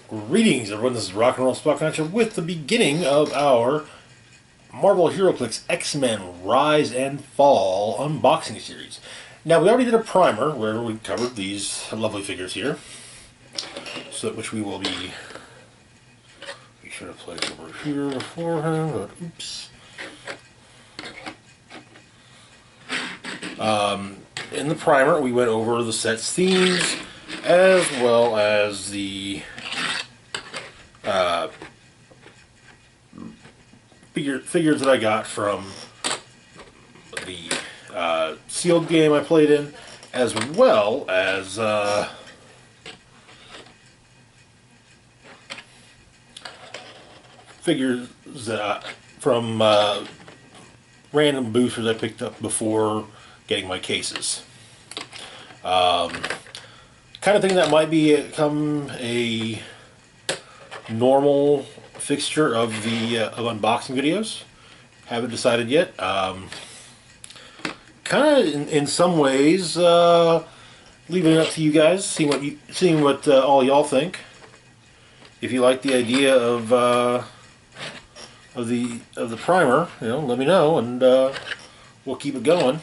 Greetings, everyone. This is Rock and Roll Spot Connection with the beginning of our Marvel HeroClix X-Men Rise and Fall unboxing series. Now, we already did a primer where we covered these lovely figures here, so which we will be sure to place over here beforehand. But oops. In the primer, we went over the set's themes as well as the figures that I got from the sealed game I played in, as well as figures that from random boosters I picked up before getting my cases. Kind of thing that might become a normal fixture of the of unboxing videos. Haven't decided yet. Kind of in some ways, leaving it up to you guys, seeing what all y'all think. If you like the idea of the primer, let me know, and we'll keep it going.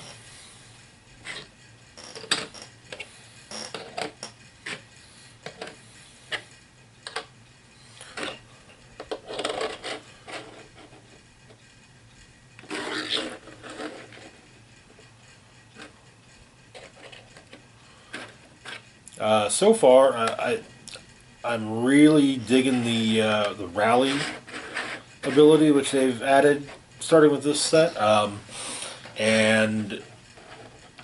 So far, I'm really digging the rally ability which they've added starting with this set, and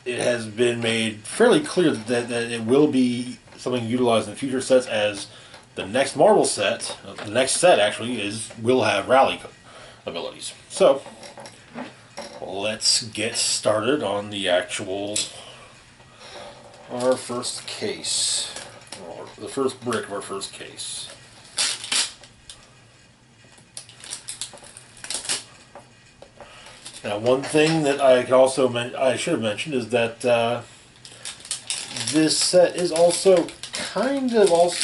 it has been made fairly clear that it will be something utilized in future sets, as the next Marvel set, the next set actually, will have rally abilities. So let's get started on the actual our first case, or the first brick of our first case. Now, one thing that I should have mentioned is that this set is also kind of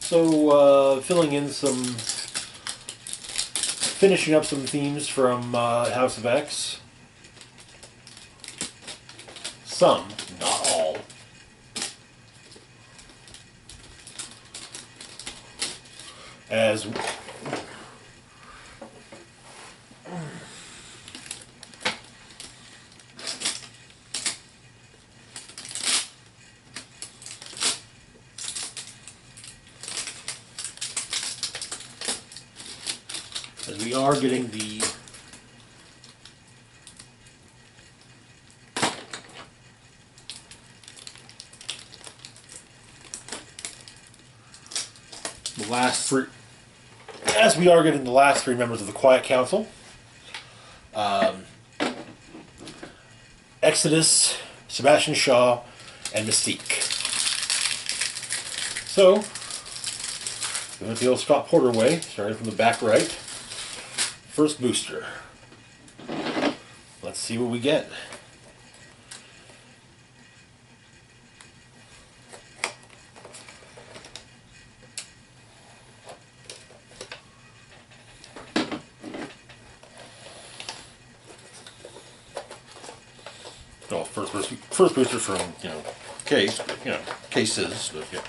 filling in finishing up some themes from House of X. Some, not all. As we are getting the last three. As we are getting the last three members of the Quiet Council, Exodus, Sebastian Shaw, and Mystique. So, we went the old Scott Porter way, starting from the back right. First booster. Let's see what we get. Well, first booster from cases, but yeah.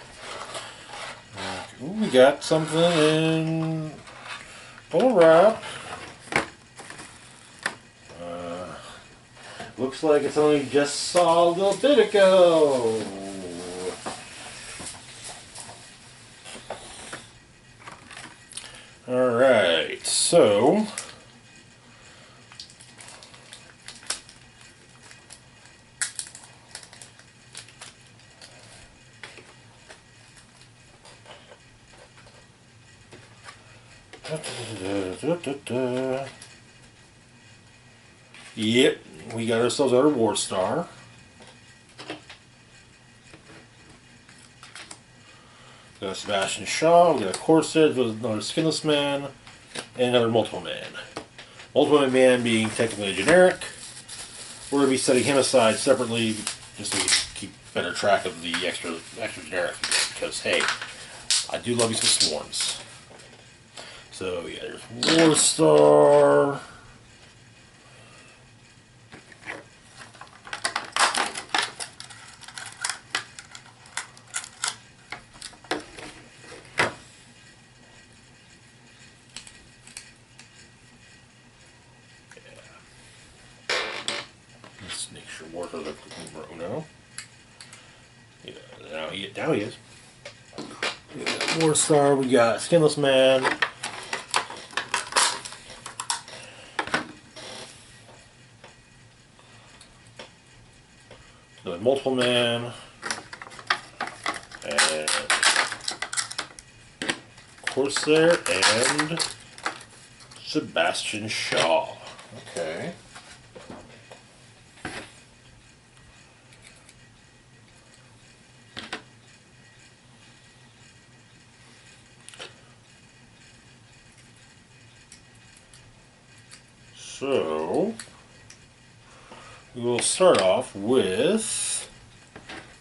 Ooh, we got something in bubble wrap. Looks like it's something we just saw a little bit ago. All right, so. Yep, we got ourselves our War Star. We got a Sebastian Shaw, we got a Corsair, another Skinless Man, and another Multiple Man. Multiple Man being technically a generic. We're going to be setting him aside separately just so we can keep better track of the extra generic, because hey, I do love you some swarms. So yeah, there's War Star. Let's make sure War Star no. Yeah, now he is. We got War Star, we got Skinless Man. Multiple Man. And Corsair and Sebastian Shaw. Okay. So, we will start off with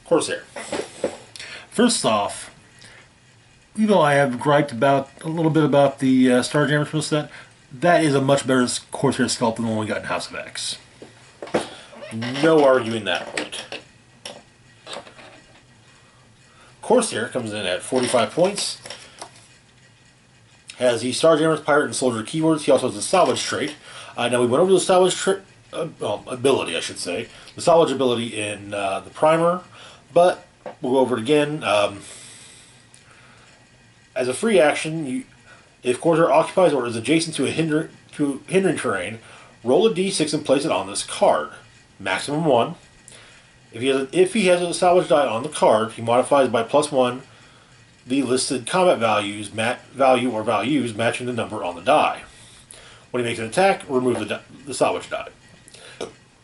Corsair. First off, you know I have griped about a little bit about the Starjammer from set. That is a much better Corsair sculpt than the one we got in House of X. No arguing that point. Corsair comes in at 45 points. Has the Starjammer's Pirate and Soldier keywords. He also has the Salvage trait. Now we went over the Salvage ability, I should say. The Salvage ability in the primer, but we'll go over it again. As a free action, if Corsair occupies or is adjacent to a hindering terrain, roll a d6 and place it on this card. Maximum 1. If he has a salvage die on the card, he modifies by +1 the listed combat values matching the number on the die. When he makes an attack, remove the salvage die.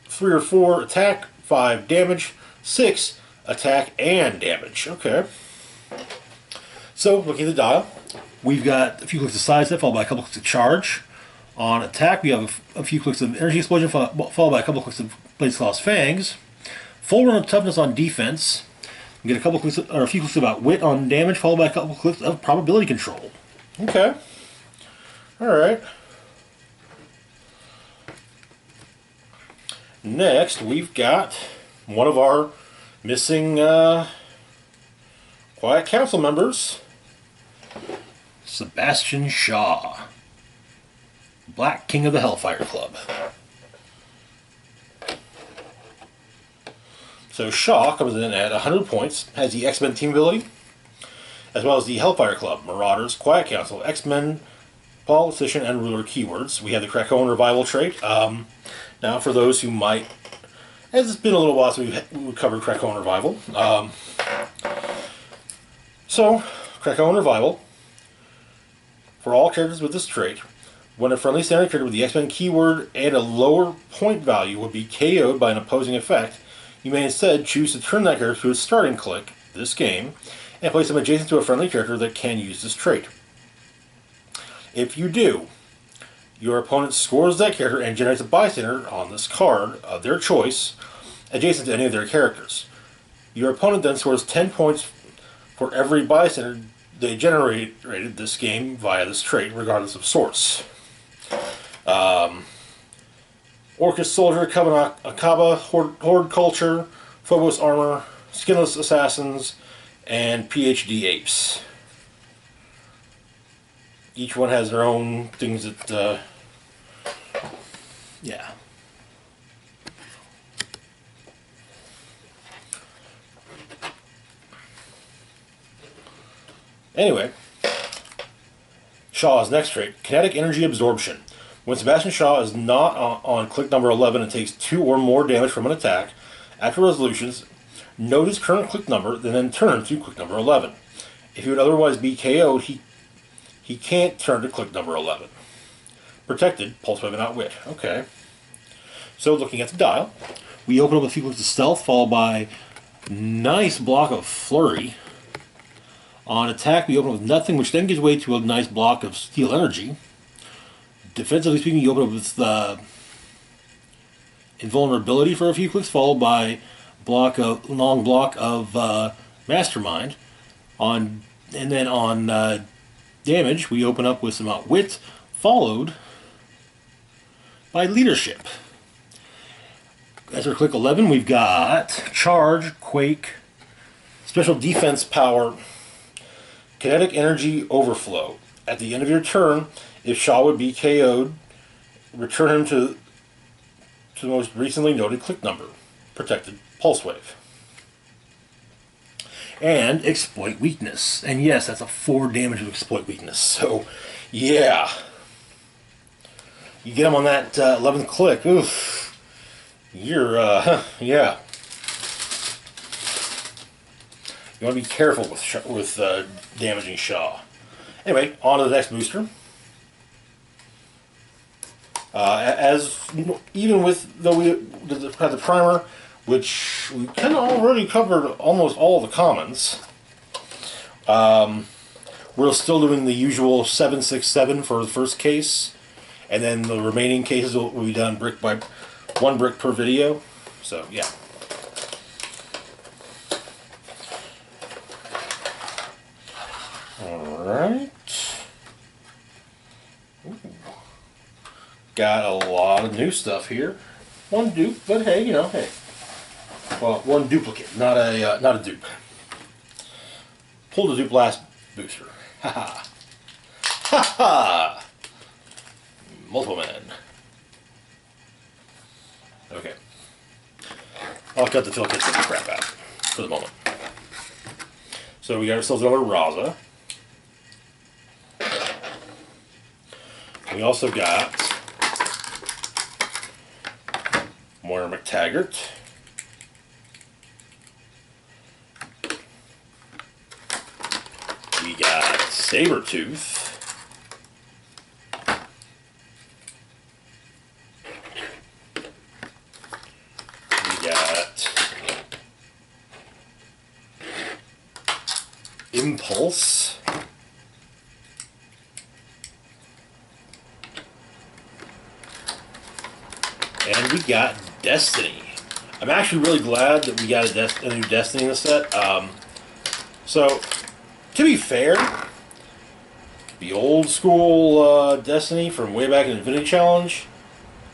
3 or 4 attack, 5 damage, 6 attack and damage. Okay. So, looking at the dial, we've got a few clicks of sidestep followed by a couple clicks of charge. On attack, we have a few clicks of energy explosion followed by a couple clicks of Blade's Claw's Fangs. Full run of toughness on defense. We get a couple clicks or a few clicks about wit on damage followed by a couple clicks of probability control. Okay. All right. Next, we've got one of our missing Quiet Council members, Sebastian Shaw, Black King of the Hellfire Club. So Shaw comes in at 100 points, has the X-Men team ability, as well as the Hellfire Club, Marauders, Quiet Council, X-Men, Politician, and Ruler keywords. We have the Krakoan Revival trait. Now, for those who might, as it's been a little while since we've covered Krakoan Revival. So, Krakoan Revival, for all characters with this trait, when a friendly standard character with the X-Men keyword and a lower point value would be KO'd by an opposing effect, you may instead choose to turn that character to its starting click, this game, and place them adjacent to a friendly character that can use this trait. If you do, your opponent scores that character and generates a bystander on this card of their choice, adjacent to any of their characters. Your opponent then scores 10 points for every bystander they generated this game via this trait, regardless of source. Orcus Soldier, Covenant Akaba, Horde Culture, Phobos Armor, Skinless Assassins, and PhD Apes. Each one has their own things that, yeah. Anyway, Shaw's next trait, Kinetic Energy Absorption. When Sebastian Shaw is not on click number 11 and takes 2 or more damage from an attack, after resolutions, note his current click number, then turn to click number 11. If he would otherwise be KO'd, he can't turn to click number 11. Protected, Pulse Weapon Outwit. Okay. So looking at the dial, we open up a few clicks of Stealth, followed by nice block of Flurry. On attack, we open up with Nothing, which then gives way to a nice block of Steel Energy. Defensively speaking, you open up with Invulnerability for a few clicks, followed by long block of Mastermind. On And then on damage, we open up with some Outwit, followed by Leadership. As our click 11, we've got Charge, Quake, Special Defense Power, Kinetic Energy Overflow. At the end of your turn, if Shaw would be KO'd, return him to the most recently noted click number. Protected Pulse Wave. And Exploit Weakness. And yes, that's a 4 damage to Exploit Weakness. So, yeah. You get him on that 11th click. Oof. You're, yeah. You want to be careful with damaging Shaw. Anyway, on to the next booster. Even with, though we had the primer, which we kind of already covered almost all the commons, we're still doing the usual 767 for the first case, and then the remaining cases will be done brick by 1 brick per video. So yeah. Alright. Got a lot of new stuff here. 1 dupe, but hey, you know, hey. Well, 1 duplicate, not a dupe. Pulled a dupe last booster. Haha. Haha. Multiple man. Okay. I'll cut the tail kits and the crap out for the moment. So we got ourselves another Raza. We also got Moira McTaggart. We got Saber Tooth. We got Impulse. And we got Destiny. I'm actually really glad that we got a new Destiny in the set. So, to be fair, the old school Destiny from way back in Infinity Challenge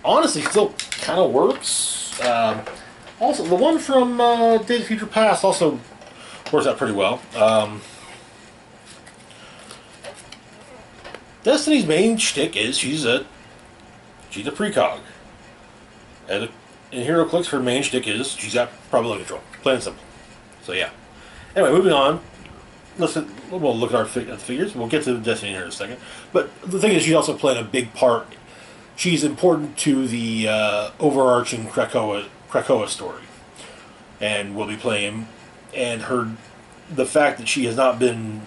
honestly still kind of works. Also, the one from Days of Future Past also works out pretty well. Destiny's main shtick is she's a precog. And in HeroClix, her main shtick is she's got probability control. Plain and simple. So yeah. Anyway, moving on. We'll look at the figures. We'll get to Destiny here in a second. But the thing is, she's also playing a big part. She's important to the overarching Krakoa story, and we'll be playing. And the fact that she has not been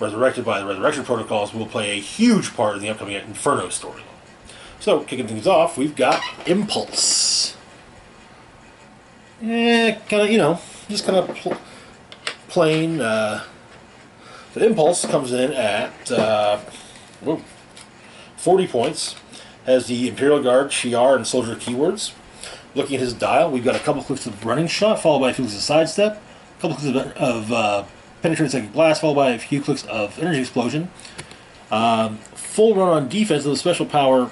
resurrected by the Resurrection Protocols will play a huge part in the upcoming Inferno story. So, kicking things off, we've got Impulse. Kind of, you know, just kind of plain. The Impulse comes in at 40 points. Has the Imperial Guard, Shi'ar, and Soldier keywords. Looking at his dial, we've got a couple clicks of Running Shot, followed by a few clicks of Sidestep. A couple clicks of Penetrating Second Blast, followed by a few clicks of Energy Explosion. Full run on defense with a special power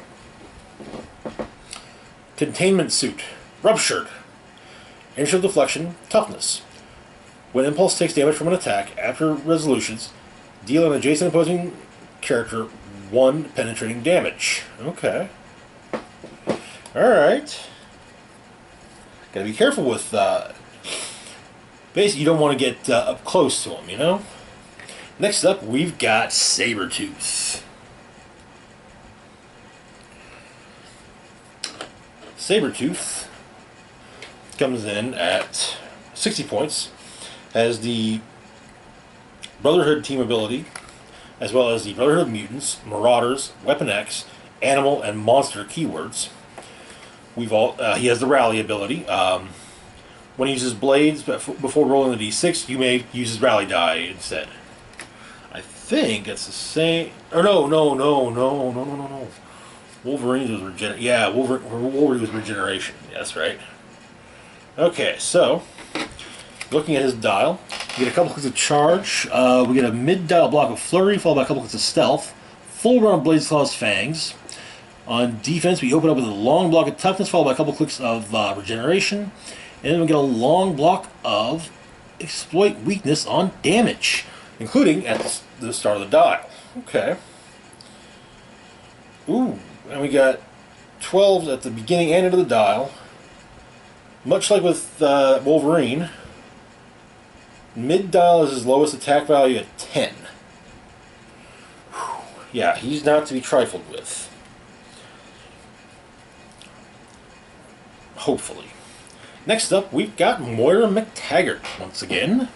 Containment Suit, Ruptured, Initial Deflection, Toughness. When Impulse takes damage from an attack, after resolutions, deal an adjacent opposing character 1 penetrating damage. Okay. Alright. Gotta be careful with, basically you don't want to get up close to him, you know? Next up, we've got Saber Tooth. Saber Tooth comes in at 60 points, has the Brotherhood team ability, as well as the Brotherhood of Mutants, Marauders, Weapon X, Animal, and Monster keywords. He has the Rally ability. When he uses Blades before rolling the D6, you may use his Rally die instead. I think it's the same. Or no. Wolverine was regeneration. Yeah, Wolverine was regeneration. Yeah, that's right. Okay, so looking at his dial, We get a couple clicks of charge. We get a mid-dial block of flurry, followed by a couple clicks of stealth. Full run of Blaze Claw's Fangs. On defense, we open up with a long block of toughness, followed by a couple clicks of regeneration. And then we get a long block of exploit weakness on damage, including at the start of the dial. Okay. Ooh, and we got 12s at the beginning and end of the dial. Much like with Wolverine, mid-dial is his lowest attack value at 10. Whew. Yeah, he's not to be trifled with. Hopefully. Next up, we've got Moira McTaggart once again.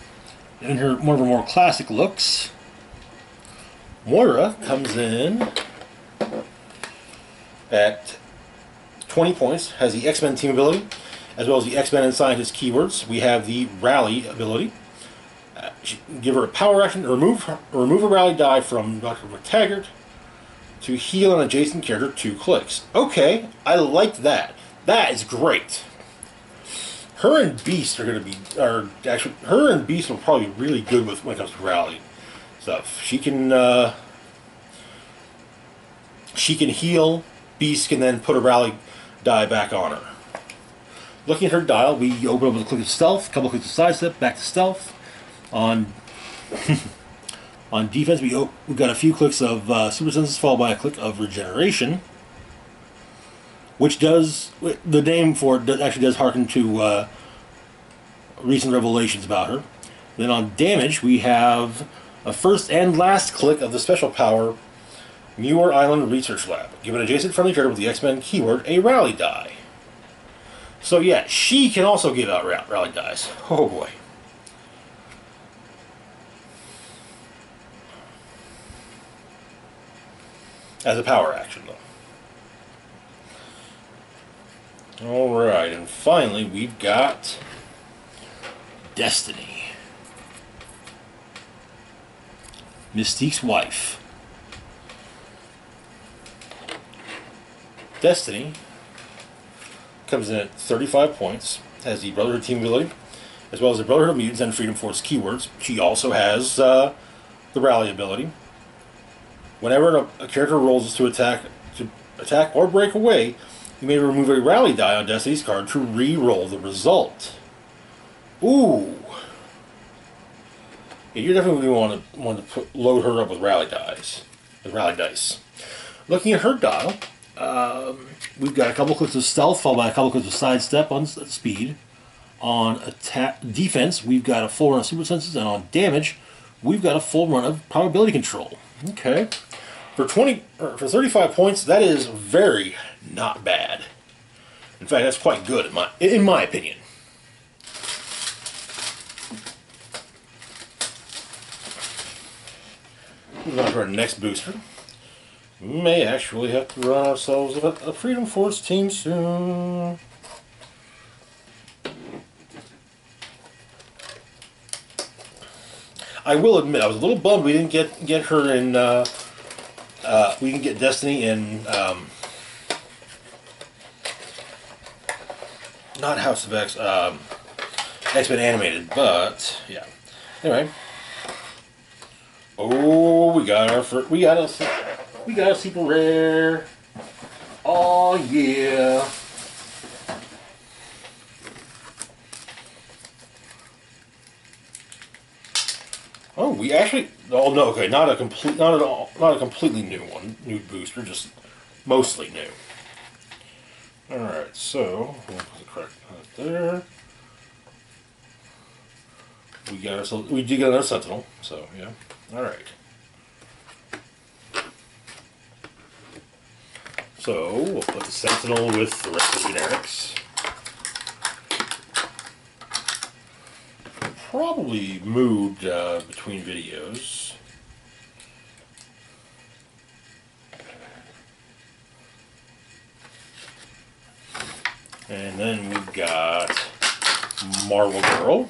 In one of her more classic looks. Moira comes in at 20 points, has the X-Men team ability, as well as the X-Men and Scientist keywords. We have the Rally ability. Give her a power action to remove a rally die from Dr. McTaggart to heal an adjacent character 2 clicks. Okay, I like that. That is great. Her and Beast her and Beast will probably be really good when it comes to rally stuff. She can heal. Beast can then put a rally die back on her. Looking at her dial, we open up with a click of stealth, a couple clicks of sidestep, back to stealth. On on defense, we've got a few clicks of super senses, followed by a click of regeneration, which does, the name for it actually does harken to recent revelations about her. Then on damage, we have a first and last click of the special power Muir Island Research Lab. Give an adjacent friendly character with the X-Men keyword a rally die. So yeah, she can also give out rally dies. Oh boy. As a power action, though. Alright, and finally we've got Destiny. Mystique's wife. Destiny comes in at 35 points, has the Brotherhood team ability, as well as the Brotherhood of Mutants and Freedom Force keywords. She also has the Rally ability. Whenever a character rolls to attack or break away, you may remove a Rally die on Destiny's card to re-roll the result. Ooh! Yeah, you're definitely going to want to load her up with Rally dice. Looking at her dial, we've got a couple clicks of stealth, followed by a couple clicks of sidestep on speed. On defense, we've got a full run of super senses, and on damage, we've got a full run of probability control. Okay, for 35 points, that is very not bad. In fact, that's quite good in my opinion. Moving on to our next booster. We may actually have to run ourselves a Freedom Force team soon. I will admit, I was a little bummed we didn't get her in. We didn't get Destiny in. Not House of X. X-Men Animated, but yeah. Anyway. Oh, we got a super rare. Oh yeah. Oh, we actually. Oh no, okay, not a completely new one, new booster, just mostly new. All right, so we'll put the correct there. We did get another Sentinel, so yeah. All right. So we'll put the Sentinel with the rest of the generics. Probably moved between videos. And then we've got Marvel Girl.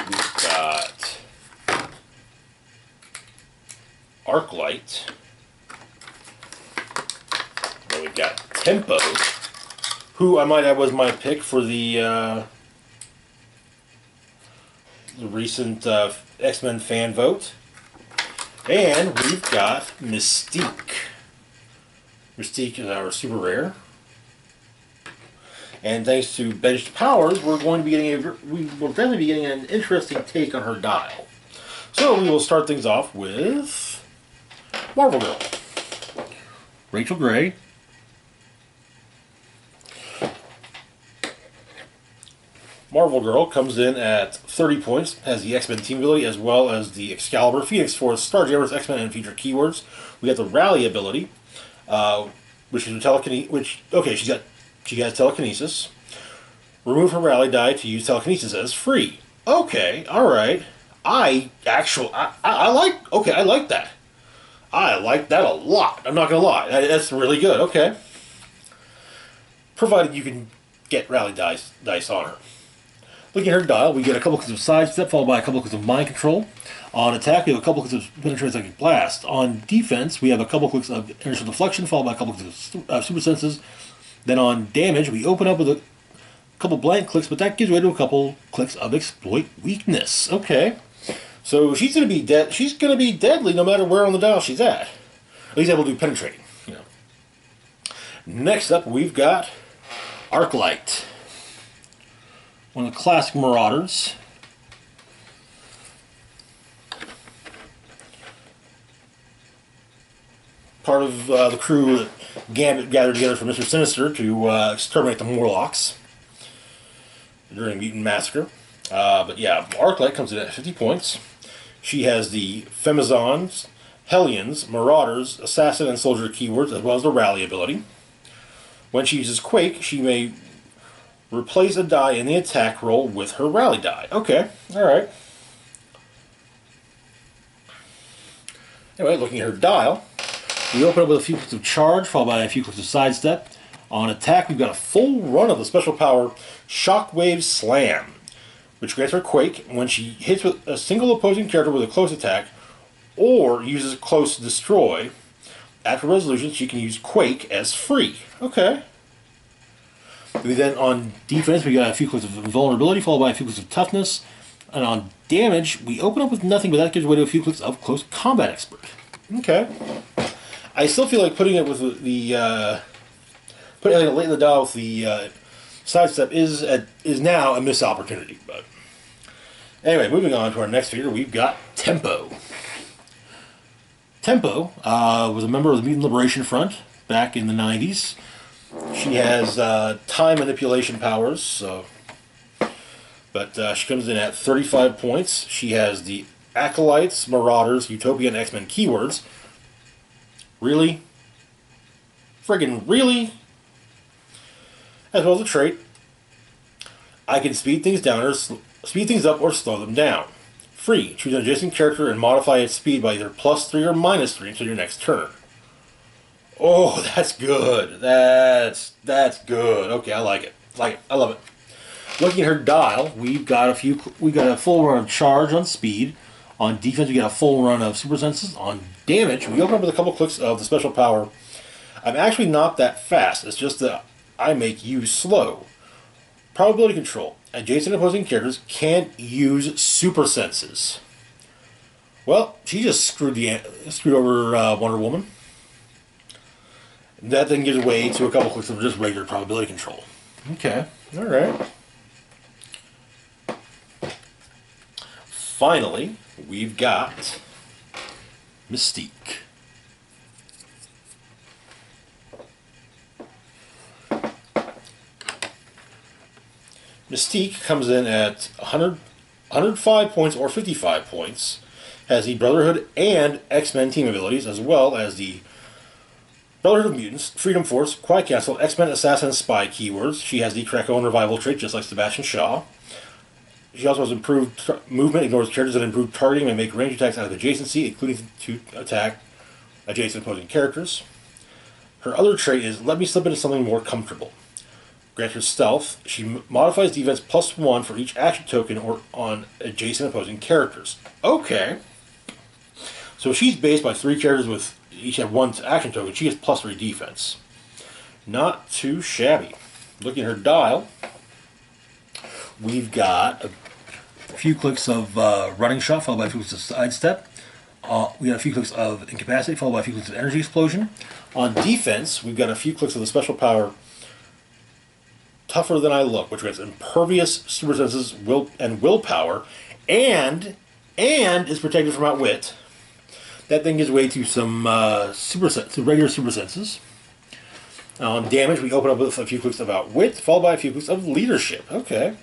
We've got Arclight. Then we've got Tempo. who I might add was my pick for the recent X-Men fan vote. And we've got Mystique. Mystique is our super rare. And thanks to benched powers, we will definitely be getting an interesting take on her dial. So we will start things off with Marvel Girl. Rachel Gray. Marvel Girl comes in at 30 points, has the X-Men team ability as well as the Excalibur, Phoenix Force, Starjammers, X-Men, and feature keywords. We got the Rally ability, which is telekinesis. She has telekinesis. Remove her Rally die to use telekinesis as free. Okay, all right. I like that. I like that a lot. I'm not gonna lie. That's really good. Okay. Provided you can get Rally dice on her. Looking at her dial, we get a couple clicks of sidestep, followed by a couple clicks of mind control. On attack, we have a couple clicks of penetrating psychic blast. On defense, we have a couple clicks of inertial deflection, followed by a couple clicks of super senses. Then on damage, we open up with a couple blank clicks, but that gives way to a couple clicks of exploit weakness. Okay, so she's gonna be dead. She's gonna be deadly no matter where on the dial she's at. At least able to do penetrating. You know. Next up, we've got Arclight. One of the classic Marauders. Part of the crew that Gambit gathered together for Mr. Sinister to exterminate the Morlocks during Mutant Massacre. But yeah, Arclight comes in at 50 points. She has the Femizons, Hellions, Marauders, Assassin, and Soldier keywords, as well as the Rally ability. When she uses Quake, she may replace a die in the attack roll with her Rally die. Okay, alright. Anyway, looking at her dial, we open up with a few clicks of charge, followed by a few clicks of sidestep. On attack, we've got a full run of the special power Shockwave Slam, which grants her Quake when she hits with a single opposing character with a close attack, or uses Close Destroy. After resolution, she can use Quake as free. Okay. We then, on defense, we got a few clicks of invulnerability, followed by a few clicks of toughness. And on damage, we open up with nothing, but that gives way to a few clicks of close combat expert. Okay. I still feel like putting it with putting it late in the dial with the sidestep is now a missed opportunity. But anyway, moving on to our next figure, we've got Tempo. Tempo was a member of the Mutant Liberation Front back in the 90s. She has time manipulation powers, but she comes in at 35 points. She has the Acolytes, Marauders, Utopia, and X-Men keywords. Really? Friggin' really? As well as a trait, I can speed things up or slow them down. Free. Choose an adjacent character and modify its speed by either +3 or -3 until your next turn. Oh, that's good. That's good. Okay, I like it. I love it. Looking at her dial, we got a full run of charge on speed. On defense, we got a full run of super senses. On damage, we open up with a couple clicks of the special power. I'm actually not that fast. It's just that I make you slow. Probability control. Adjacent opposing characters can't use super senses. Well, she just screwed over Wonder Woman. That then gives way to a couple clicks of just regular probability control. Okay, alright. Finally, we've got Mystique. Mystique comes in at 105 points or 55 points, has the Brotherhood and X-Men team abilities, as well as the Brotherhood of Mutants, Freedom Force, Quiet Castle, X-Men, Assassin, Spy keywords. She has the Krakoa and Revival trait, just like Sebastian Shaw. She also has improved movement, ignores characters, and improved targeting, and make range attacks out of adjacency, including to attack adjacent opposing characters. Her other trait is Let Me Slip Into Something More Comfortable. Grant her stealth. She modifies defense +1 for each action token or on adjacent opposing characters. Okay. So she's based by 3 characters with each have 1 action token. She has +3 defense. Not too shabby. looking at her dial, we've got a few clicks of running shot, followed by a few clicks of sidestep. We got a few clicks of incapacitate, followed by a few clicks of energy explosion. On defense, we've got a few clicks of the special power Tougher Than I Look, which grants impervious super senses and willpower, and is protected from outwit. That thing gives way to some regular super senses. On damage, we open up with a few clicks of outwit, followed by a few clicks of leadership. Okay.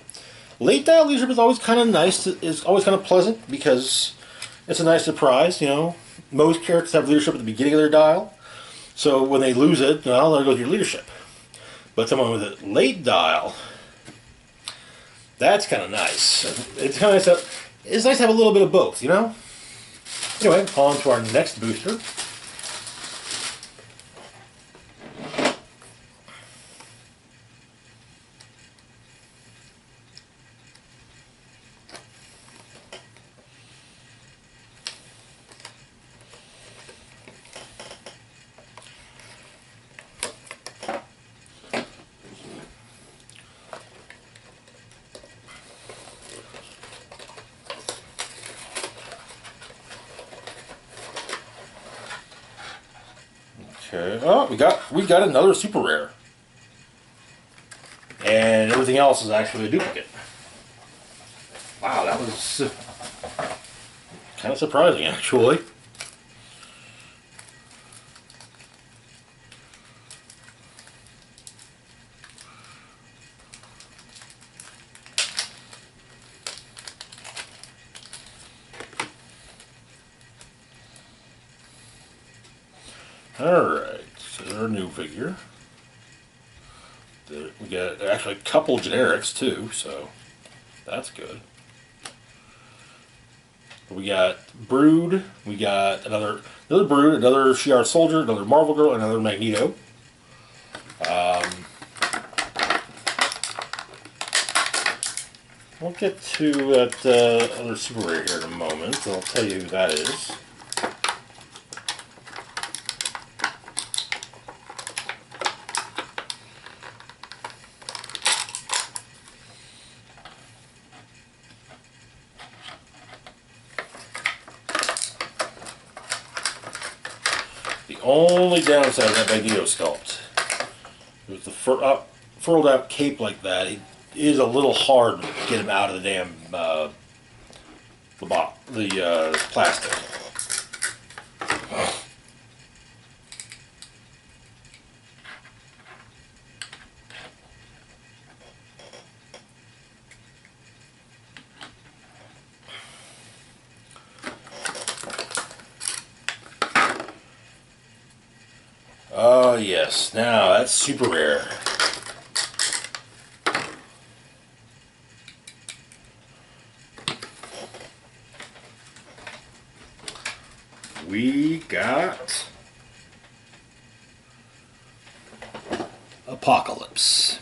Late dial leadership is always kind of nice. Is always kind of pleasant because it's a nice surprise. You know, most characters have leadership at the beginning of their dial, so when they lose it, well, there goes your leadership. But someone with a late dial, that's kind of nice. It's kind of nice. It's nice to have a little bit of both, you know. Anyway, on to our next booster. Okay. Oh, we got another super rare, and everything else is actually a duplicate. Wow, that was kind of surprising, actually. Alright, so there's our new figure. We got actually a couple generics too, so that's good. We got Brood, we got another Brood, another Shi'ar Soldier, another Marvel Girl, another Magneto. We'll get to that other super rare here in a moment. I'll tell you who that is. The only downside of that Magneto sculpt is the furled out cape like that. It is a little hard to get him out of the damn plastic. Oh yes, now that's super rare. We got Apocalypse.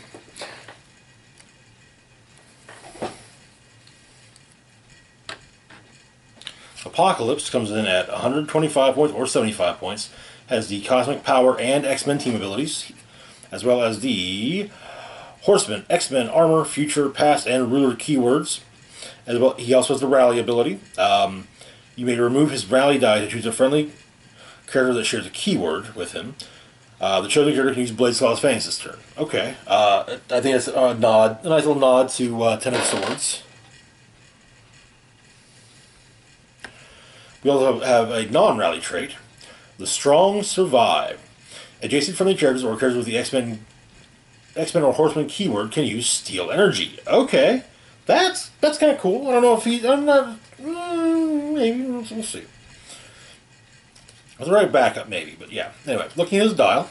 Apocalypse comes in at 125 points or 75 points. Has the Cosmic Power and X-Men team abilities, as well as the Horseman, X-Men Armor, Future, Past, and Ruler keywords. As well, he also has the Rally ability. You may remove his Rally die to choose a friendly character that shares a keyword with him. The chosen character can use Blade's Claws Fangs this turn. Okay, I think it's a nice little nod to Ten of Swords. We also have a non-rally trait. The Strong Survive. Adjacent friendly characters or characters with the X-Men or Horseman keyword can use Steel Energy. Okay, that's kind of cool. I don't know if I'm not. Maybe we'll see. With the right backup, maybe, but yeah. Anyway, looking at his dial,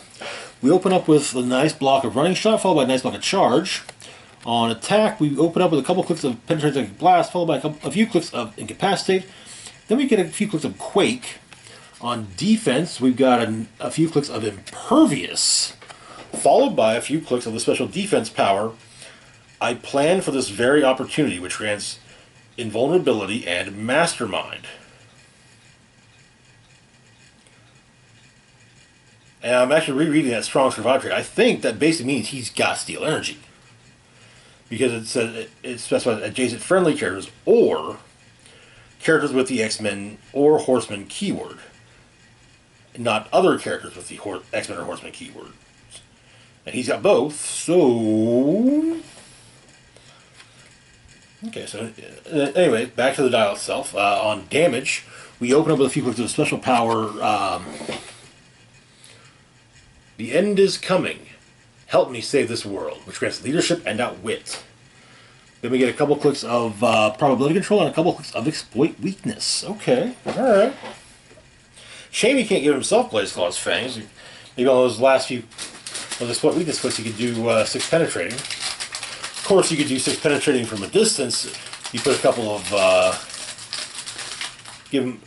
we open up with a nice block of running shot, followed by a nice block of charge. On attack, we open up with a couple clicks of penetrating blast, followed by a few clicks of incapacitate. Then we get a few clicks of quake. On defense, we've got a few clicks of impervious, followed by a few clicks of the special defense power. I planned for this very opportunity, which grants invulnerability and mastermind. And I'm actually rereading that strong survive trait. I think that basically means he's got steel energy. Because it says it specifies adjacent friendly characters or characters with the X-Men or Horsemen keyword. Not other characters with the X-Men or Horsemen keyword. And he's got both, so... Okay, so anyway, back to the dial itself. On damage, we open up with a few clicks of special power. The end is coming. Help me save this world, which grants leadership and outwit. Then we get a couple clicks of probability control and a couple clicks of exploit weakness. Okay, alright. Shame he can't give himself Blaze Claw's Fangs. Maybe on those last few of the exploit weakness clicks, you could do 6 penetrating. Of course, you could do 6 penetrating from a distance. You put a couple of, give him,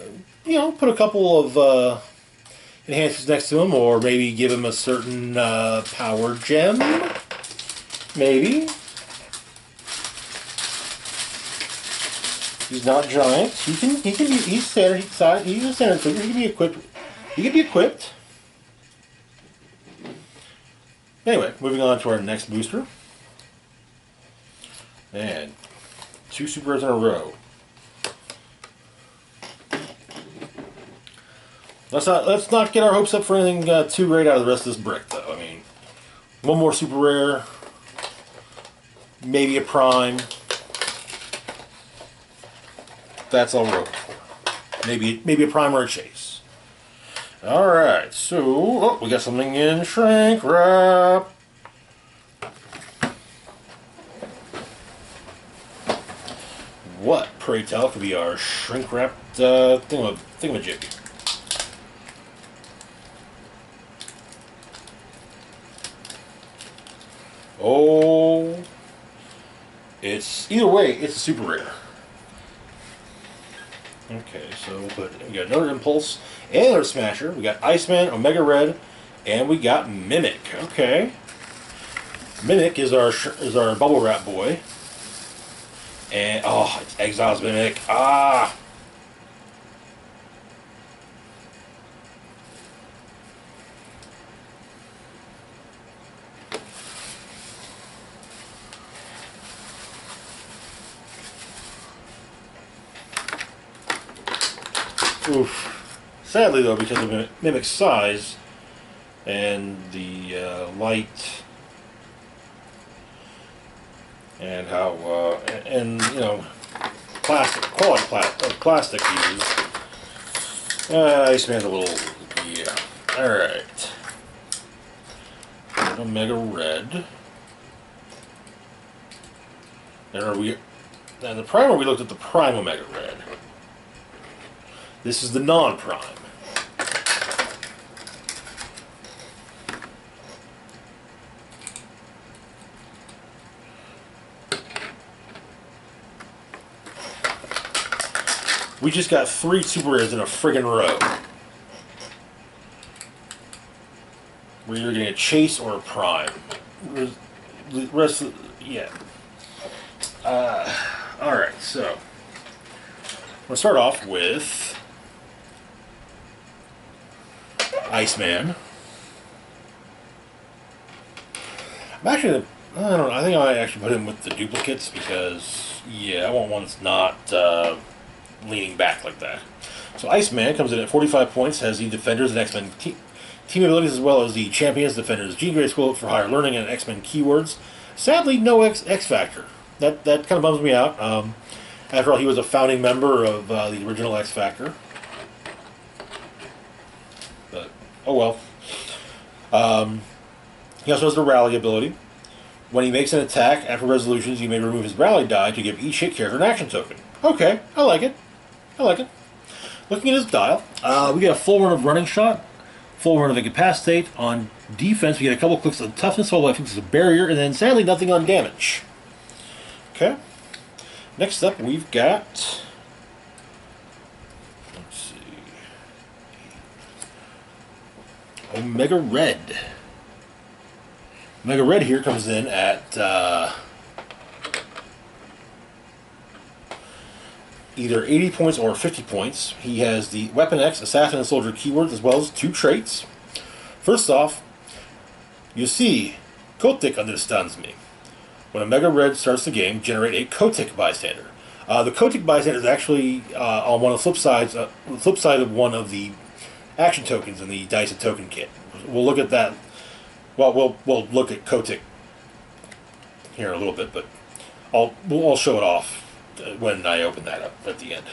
put a couple of enhancers next to him, or maybe give him a certain power gem. Maybe. He's not giant. He's standard size. He's a standard figure. He can be equipped. He can be equipped. Anyway, moving on to our next booster. And 2 super rares in a row. Let's not get our hopes up for anything too great out of the rest of this brick, though. I mean, one more super rare, maybe a prime. That's all we're hoping for. Maybe a prime or a chase. All right, so we got something in shrink wrap. What, pray tell, could be our shrink wrapped thingamajig? Oh, it's either way, it's a super rare. Okay, so we got another Impulse and another Smasher. We got Iceman, Omega Red, and we got Mimik. Okay, Mimik is our bubble wrap boy, and it's Exiles Mimik. Ah. Oof. Sadly, though, because of Mimik's size and the light and how plastic used, Iceman's a little, yeah. All right. Omega Red. And the primer, we looked at the Prime Omega Red. This is the non-prime. We just got 3 super rares in a friggin' row. We're either getting a chase or a prime. The rest of yeah. Alright, so we'll start off with Iceman. I think I might actually put him with the duplicates because, yeah, I want one that's not leaning back like that. So Iceman comes in at 45 points, has the Defenders and X-Men team abilities as well as the Champions, Defenders, Gene Grade School for higher learning, and X-Men keywords. Sadly, no X Factor. That kind of bums me out. After all, he was a founding member of the original X Factor. But, oh well. He also has the Rally ability. When he makes an attack after resolutions, you may remove his Rally die to give each hit character an action token. Okay, I like it. Looking at his dial, we get a full run of Running Shot, full run of Incapacitate. On defense, we get a couple clicks of Toughness, followed by clicks of Barrier, and then sadly nothing on damage. Okay. Next up, we've got, let's see, Omega Red. Omega Red here comes in at either 80 points or 50 points. He has the Weapon X, Assassin, and Soldier keywords, as well as 2 traits. First off, you see, Kotik understands me. When a Mega Red starts the game, generate a Kotik bystander. The Kotik bystander is actually on one of the flip sides, flip side of one of the action tokens in the Dice and Token kit. We'll look at that. Well, we'll look at Kotik here in a little bit, but I'll show it off when I open that up at the end.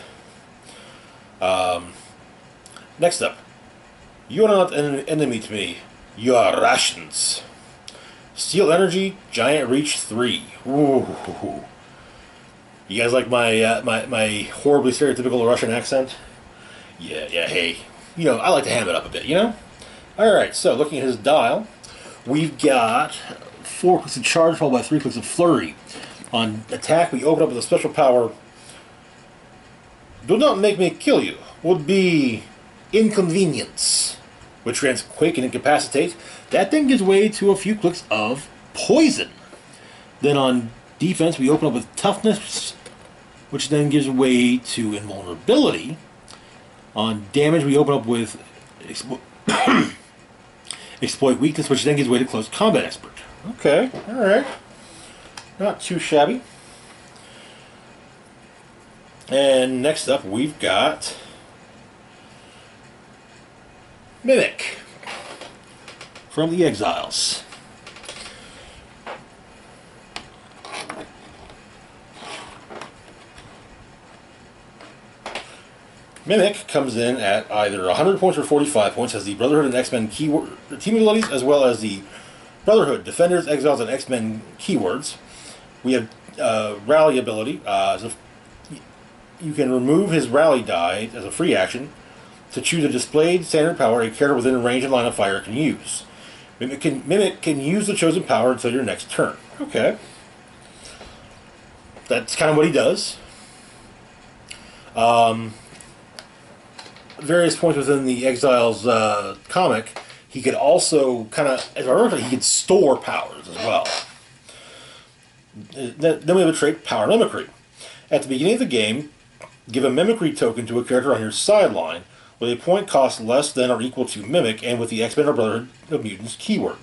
Next up, you are not an enemy to me. You are rations. Steel Energy, Giant Reach 3. Ooh. You guys like my my horribly stereotypical Russian accent? Yeah, hey. You know, I like to ham it up a bit, you know? Alright, so looking at his dial, we've got 4 clicks of charge followed by 3 clicks of flurry. On attack, we open up with a special power. Do not make me kill you. Would be Inconvenience, which grants Quake and Incapacitate. That then gives way to a few clicks of Poison. Then on defense, we open up with Toughness, which then gives way to Invulnerability. On damage, we open up with Exploit Weakness, which then gives way to Close Combat Expert. Okay, alright. Not too shabby. And next up, we've got Mimik from the Exiles. Mimik comes in at either 100 points or 45 points, has the Brotherhood and X-Men keyword team abilities, as well as the Brotherhood, Defenders, Exiles, and X-Men keywords. We have Rally ability. So you can remove his Rally die as a free action to choose a displayed standard power a character within range and line of fire can use. Mimik can use the chosen power until your next turn. Okay. That's kind of what he does. Various points within the Exiles comic, he could also kind of, as I remember, he could store powers as well. Then we have a trait, Power Mimicry. At the beginning of the game, give a Mimicry token to a character on your sideline with a point cost less than or equal to Mimic and with the X-Men or Brotherhood of Mutants keyword.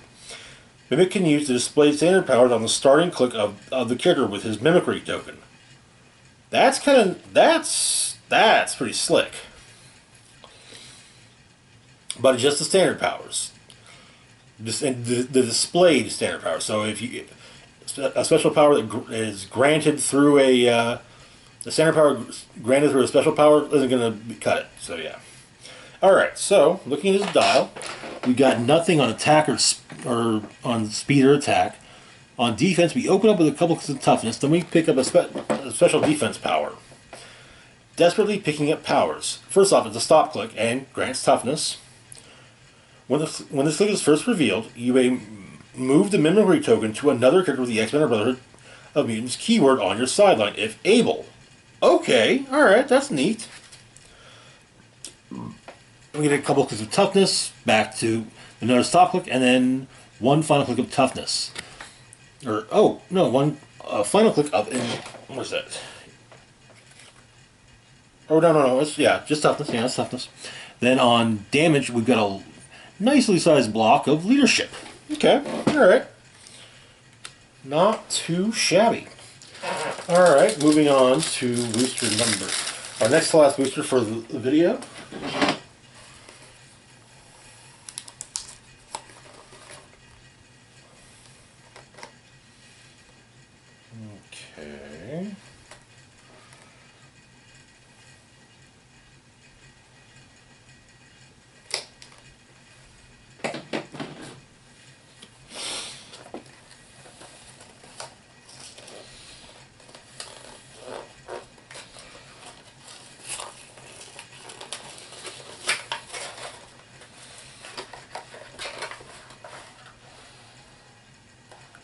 Mimic can use the displayed standard powers on the starting click of the character with his Mimicry token. That's pretty slick. But it's just the standard powers. The displayed standard powers. So if you a special power that is granted through the standard power granted through a special power isn't going to cut it. So yeah. All right. So looking at his dial, we got nothing on attack or on speed or attack. On defense, we open up with a couple of toughness. Then we pick up a special defense power. Desperately picking up powers. First off, it's a stop click and grants toughness. When this click is first revealed, you may move the Mimicry token to another character with the X-Men or Brotherhood of Mutants keyword on your sideline, if able. Okay, alright, that's neat. We get a couple of clicks of toughness, back to another stop click, and then one final click of toughness. One final click of, what's that? Oh, no, just toughness, it's toughness. Then on damage, we've got a nicely sized block of leadership. Okay, alright. Not too shabby. Alright, moving on to booster number. Our next to last booster for the video. Okay.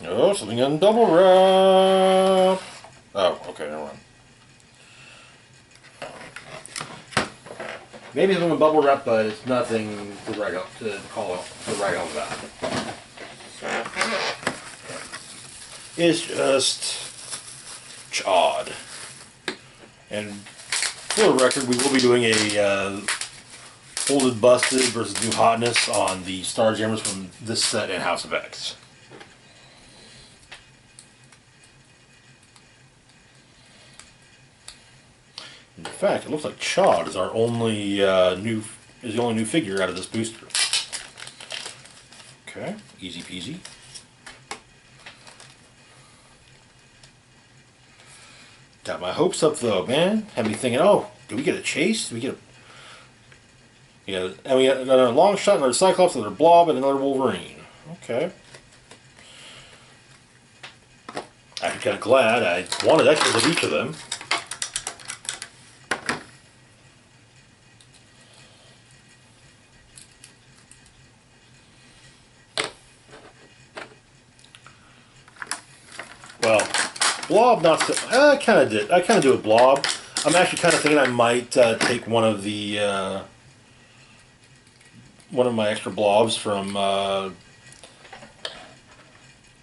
Oh, something on double wrap. Oh, okay, never mind. Maybe it's on a bubble wrap, but it's nothing to write up to call up to write home about. It's just odd. And for the record, we will be doing a Olded Busted versus New Hotness on the Starjammers from this set in House of X. In fact, it looks like Chod is our only the only new figure out of this booster. Okay, easy peasy. Got my hopes up though, man. Had me thinking, oh, do we get a chase? Do we get a... Yeah, and we got another long shot, another Cyclops, another Blob, and another Wolverine. Okay. I'm kind of glad. I wanted extras of each of them. Well, Blob not so... I kind of did. I kind of do a Blob. I'm actually kind of thinking I might take one of the... one of my extra Blobs from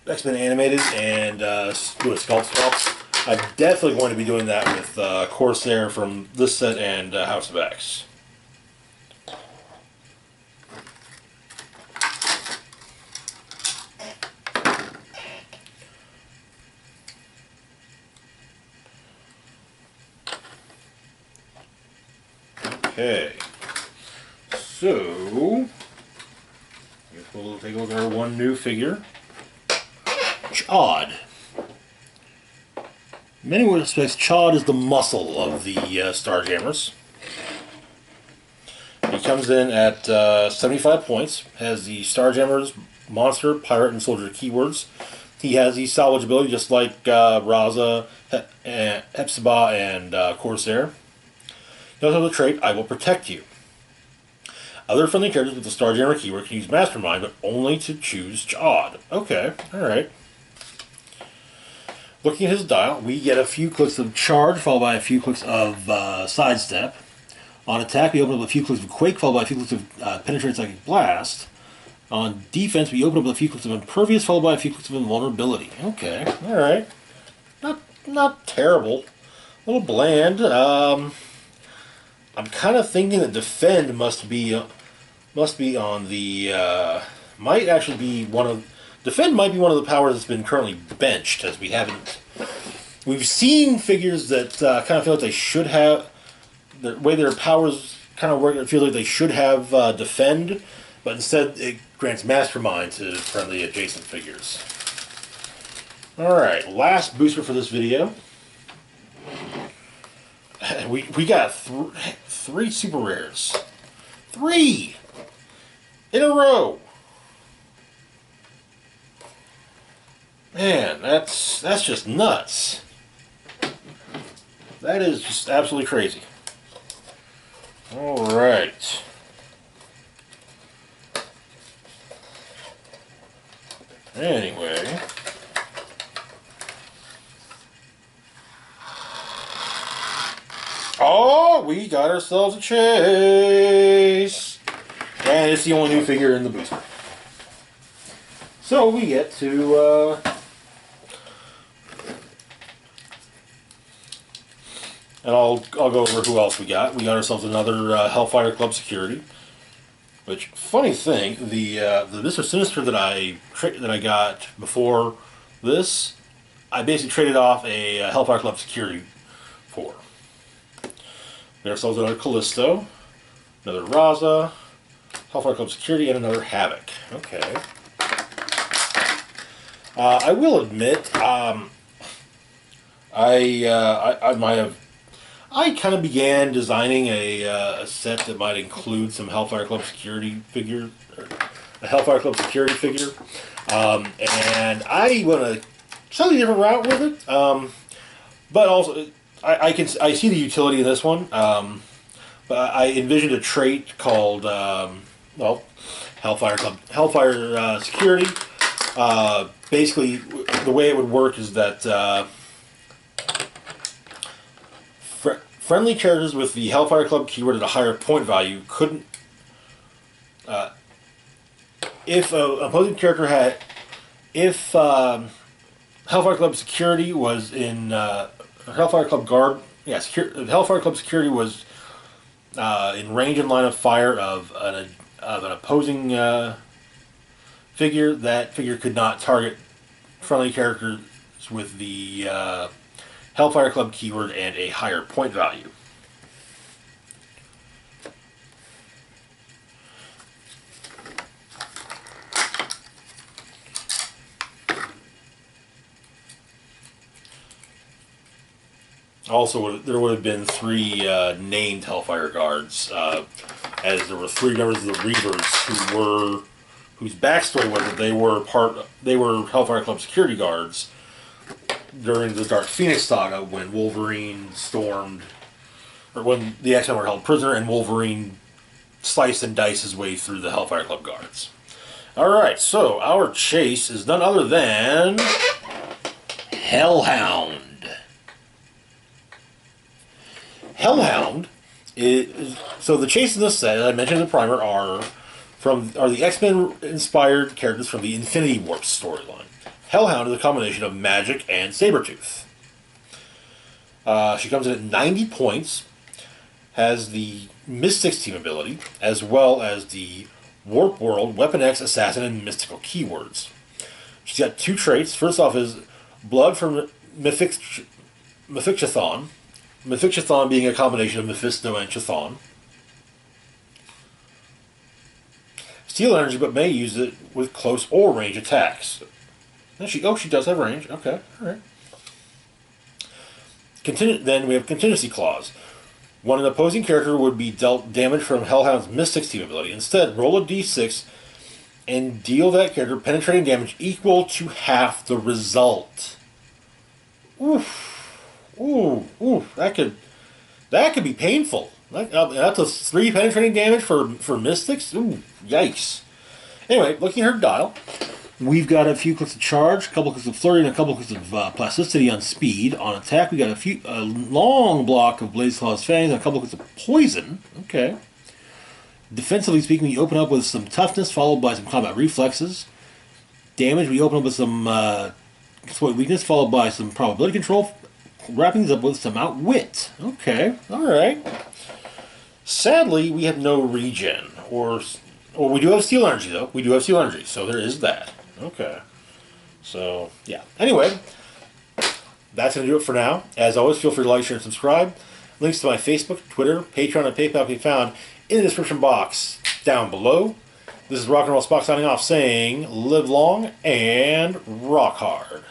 X-Men Animated and do a Sculpt Swaps. I'm definitely going to be doing that with Corsair from this set and House of X. Okay, so I guess we'll take a look at our one new figure, Chod. In many respects, Chod is the muscle of the Starjammers. He comes in at 75 points, has the Starjammers, Monster, Pirate, and Soldier keywords. He has the salvage ability just like Raza, Hepzibah, and Corsair. He also has the trait, I will protect you. Other friendly characters with the Starjammer keyword can use Mastermind, but only to choose Chod. Okay, alright. Looking at his dial, we get a few clicks of Charge, followed by a few clicks of Sidestep. On attack, we open up a few clicks of Quake, followed by a few clicks of Penetrate Psychic Blast. On defense, we open up a few clicks of Impervious, followed by a few clicks of Invulnerability. Okay, alright. Not terrible. A little bland. I'm kind of thinking that Defend must be on the might actually be one of Defend might be one of the powers that's been currently benched, as we've seen figures that kind of feel like they should have the way their powers kind of work. It feels like they should have Defend, but instead it grants Mastermind to friendly adjacent figures. All right, last booster for this video. We got three super rares. 3 in a row. Man, that's just nuts. That is just absolutely crazy. All right. Anyway. Oh, we got ourselves a chase! And it's the only new figure in the booster. So we get to, and I'll go over who else we got. We got ourselves another Hellfire Club Security. Which, funny thing, the Mr. Sinister that I got before this, I basically traded off a Hellfire Club Security for. We got ourselves another Callisto, another Raza, Hellfire Club Security, and another Havoc. Okay. I will admit, I kind of began designing a set that might include some Hellfire Club Security figure, a Hellfire Club Security figure, and I went a slightly different route with it, but also I see the utility in this one, but I envisioned a trait called Hellfire Security. Basically, the way it would work is that friendly characters with the Hellfire Club keyword at a higher point value couldn't. If an opposing character had, if Hellfire Club Security was in Hellfire Club Guard, yes, Hellfire Club Security was in range and line of fire of an opposing figure, that figure could not target friendly characters with the Hellfire Club keyword and a higher point value. Also, there would have been 3 named Hellfire guards, as there were 3 members of the Reavers whose backstory was that they were Hellfire Club security guards during the Dark Phoenix saga when Wolverine stormed, or when the X-Men were held prisoner and Wolverine sliced and diced his way through the Hellfire Club guards. Alright, so our chase is none other than Hellhound. Hellhound so the chase in this set, as I mentioned in the primer, are the X-Men inspired characters from the Infinity Warp storyline. Hellhound is a combination of magic and Saber Tooth. She comes in at 90 points, has the Mystics team ability, as well as the Warp World, Weapon X, Assassin, and Mystical keywords. She's got 2 traits. First off is Blood from Mephistophon. Mephistophon being a combination of Mephisto and Chthon. Steal energy, but may use it with close or range attacks. And she does have range. Okay, alright. Then we have Contingency Clause. When an opposing character would be dealt damage from Hellhound's Mystics team ability, instead roll a d6 and deal that character penetrating damage equal to half the result. Oof. Ooh, that could be painful. That's a 3 penetrating damage for Mystics? Ooh, yikes. Anyway, looking at her dial, we've got a few clicks of charge, a couple clicks of flurry, and a couple clicks of plasticity on speed. On attack, we got a long block of Blaze Claw's Fangs, and a couple clicks of poison. Okay. Defensively speaking, we open up with some toughness, followed by some combat reflexes. Damage, we open up with some exploit weakness, followed by some probability control, wrapping these up with some outwit. Okay, alright. Sadly, we have no regen, or we do have Steel Energy, though. We do have Steel Energy, so there is that. Okay. So, yeah. Anyway, that's going to do it for now. As always, feel free to like, share, and subscribe. Links to my Facebook, Twitter, Patreon, and PayPal can be found in the description box down below. This is Rock and Roll Spock signing off, saying live long and rock hard.